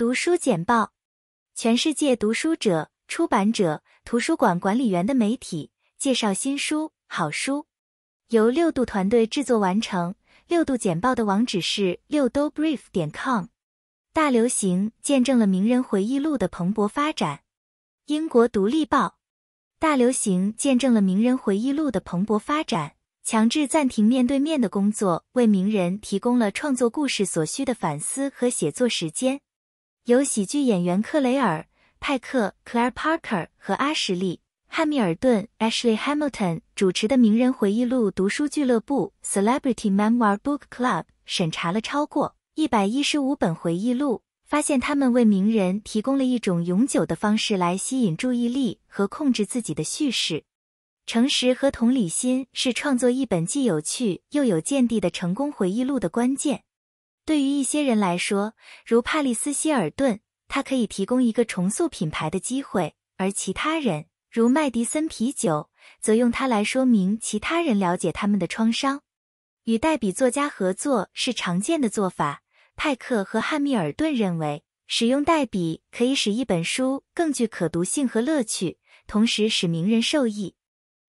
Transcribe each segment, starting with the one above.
读书简报，全世界读书者、出版者、图书馆管理员的媒体介绍新书、好书，由六度团队制作完成。六度简报的网址是6dobrief.com。大流行见证了名人回忆录的蓬勃发展。英国独立报，大流行见证了名人回忆录的蓬勃发展，强制暂停面对面的工作，为名人提供了创作故事所需的反思和写作时间。由喜剧演员克雷尔·派克 （Claire Parker） 和阿什利·汉密尔顿 （Ashley Hamilton） 主持的名人回忆录读书俱乐部 （Celebrity Memoir Book Club） 审查了超过115本回忆录，发现他们为名人提供了一种永久的方式来吸引注意力和控制自己的叙事。诚实和同理心是创作一本既有趣又有见地的成功回忆录的关键。对于一些人来说，如帕里斯·希尔顿，他可以提供一个重塑品牌的机会，而其他人，如麦迪森啤酒，则用它来说明其他人了解他们的创伤。与代笔作家合作是常见的做法。派克和汉密尔顿认为，使用代笔可以使一本书更具可读性和乐趣，同时使名人受益。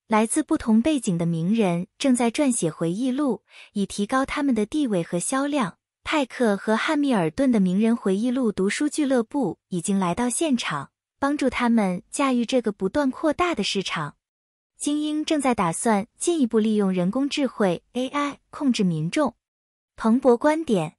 来自不同背景的名人正在撰写回忆录，以提高他们的地位和销量。派克和汉密尔顿的名人回忆录读书俱乐部已经来到现场，帮助他们驾驭这个不断扩大的市场。精英正在打算进一步利用人工智慧 AI 控制民众。彭博观点，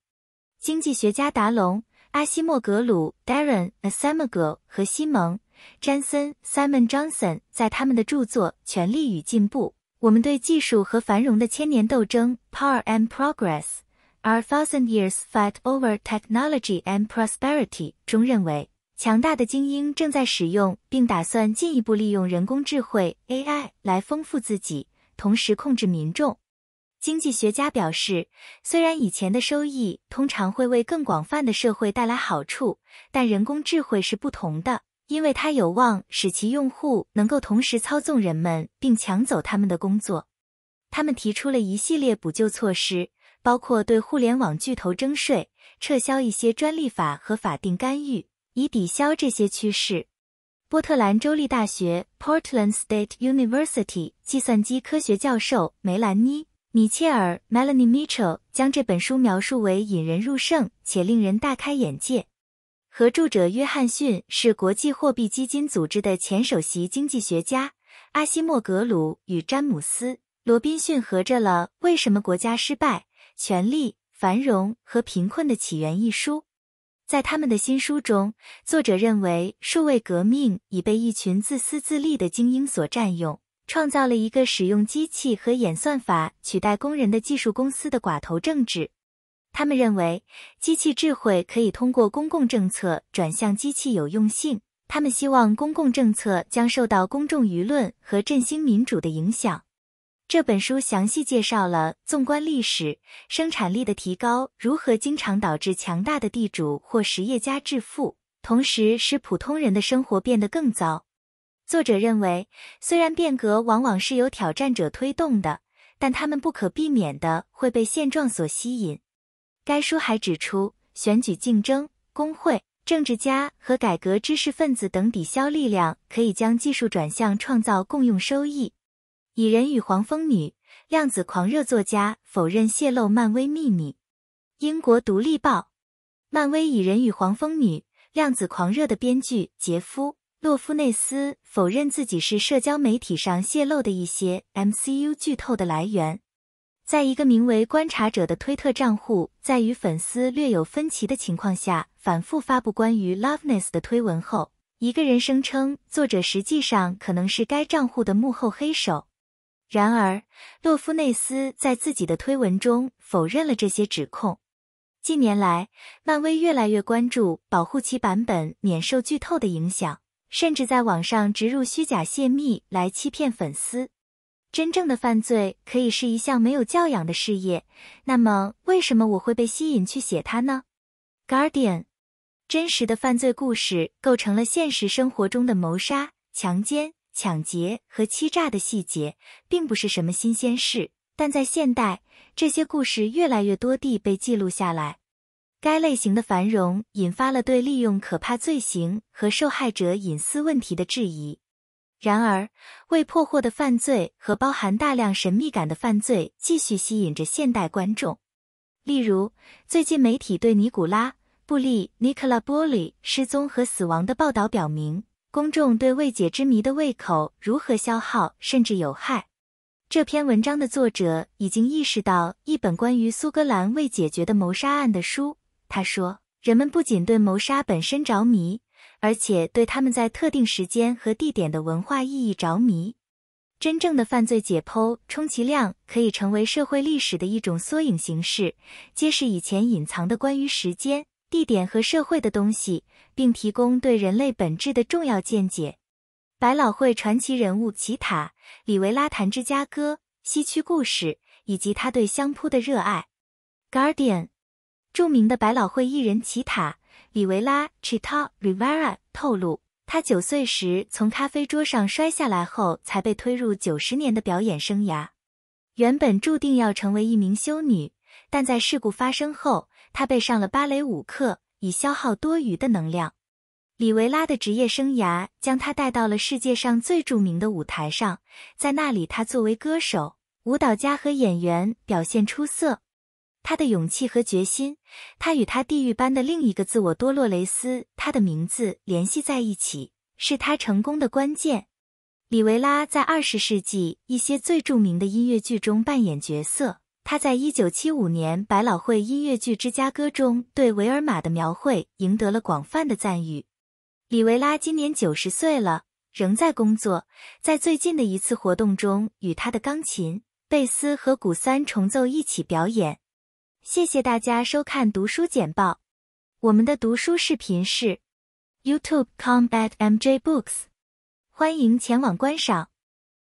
经济学家达隆·阿西莫格鲁 Darren Acemoglu 和西蒙·詹森 Simon Johnson 在他们的著作《权力与进步：我们对技术和繁荣的千年斗争 Power and Progress：Our Thousand Years Fight Over Technology and Prosperity》中认为，强大的精英正在使用并打算进一步利用人工智慧 AI 来丰富自己，同时控制民众。经济学家表示，虽然以前的收益通常会为更广泛的社会带来好处，但人工智慧是不同的，因为它有望使其用户能够同时操纵人们并抢走他们的工作。他们提出了一系列补救措施，包括对互联网巨头征税、撤销一些专利法和法定干预，以抵消这些趋势。波特兰州立大学 Portland State University 计算机科学教授梅兰妮·米切尔 Melanie Mitchell 将这本书描述为引人入胜且令人大开眼界。合著者约翰逊是国际货币基金组织的前首席经济学家。阿西莫格鲁与詹姆斯·罗宾逊合着了《为什么国家失败：权力、繁荣和贫困的起源》一书。在他们的新书中，作者认为数位革命已被一群自私自利的精英所占用，创造了一个使用机器和演算法取代工人的技术公司的寡头政治。他们认为，机器智慧可以通过公共政策转向机器有用性。他们希望公共政策将受到公众舆论和振兴民主的影响。这本书详细介绍了纵观历史，生产力的提高如何经常导致强大的地主或实业家致富，同时使普通人的生活变得更糟。作者认为，虽然变革往往是由挑战者推动的，但他们不可避免地会被现状所吸引。该书还指出，选举竞争、工会、政治家和改革知识分子等抵消力量可以将技术转向创造共用收益。蚁人与黄蜂女，量子狂热作家否认泄露漫威秘密。英国独立报，漫威蚁人与黄蜂女，量子狂热的编剧杰夫·洛夫内斯否认自己是社交媒体上泄露的一些 MCU 剧透的来源。在一个名为观察者的推特账户在与粉丝略有分歧的情况下反复发布关于 Loveness 的推文后，一个人声称作者实际上可能是该账户的幕后黑手。然而，洛夫内斯在自己的推文中否认了这些指控。近年来，漫威越来越关注保护其版本免受剧透的影响，甚至在网上植入虚假泄密来欺骗粉丝。真正的犯罪可以是一项没有教养的事业，那么为什么我会被吸引去写它呢？ Guardian， 真实的犯罪故事构成了现实生活中的谋杀、强奸、抢劫和欺诈的细节，并不是什么新鲜事，但在现代，这些故事越来越多地被记录下来。该类型的繁荣引发了对利用可怕罪行和受害者隐私问题的质疑。然而，未破获的犯罪和包含大量神秘感的犯罪继续吸引着现代观众。例如，最近媒体对尼古拉·布利 （Nicola Bulley） 失踪和死亡的报道表明，公众对未解之谜的胃口如何消耗甚至有害。这篇文章的作者已经意识到一本关于苏格兰未解决的谋杀案的书。他说，人们不仅对谋杀本身着迷，而且对他们在特定时间和地点的文化意义着迷。真正的犯罪解剖充其量可以成为社会历史的一种缩影形式，揭示以前隐藏的关于时间、地点和社会的东西，并提供对人类本质的重要见解。百老汇传奇人物奇塔、里维拉弹芝加哥、西区故事，以及他对相扑的热爱。Guardian 著名的百老汇艺人奇塔、里维拉 Chita Rivera 透露，他9岁时从咖啡桌上摔下来后才被推入90年的表演生涯。原本注定要成为一名修女，但在事故发生后，她被上了芭蕾舞课，以消耗多余的能量。里维拉的职业生涯将她带到了世界上最著名的舞台上，在那里她作为歌手、舞蹈家和演员表现出色。他的勇气和决心，他与他地狱般的另一个自我多洛雷斯，他的名字联系在一起，是他成功的关键。里维拉在20世纪一些最著名的音乐剧中扮演角色，他在1975年百老汇音乐剧《芝加哥》中对维尔玛的描绘赢得了广泛的赞誉。里维拉今年90岁了，仍在工作，在最近的一次活动中与他的钢琴、贝斯和鼓三重奏一起表演。谢谢大家收看读书简报。我们的读书视频是 youtube.com/mjbooks， 欢迎前往观赏。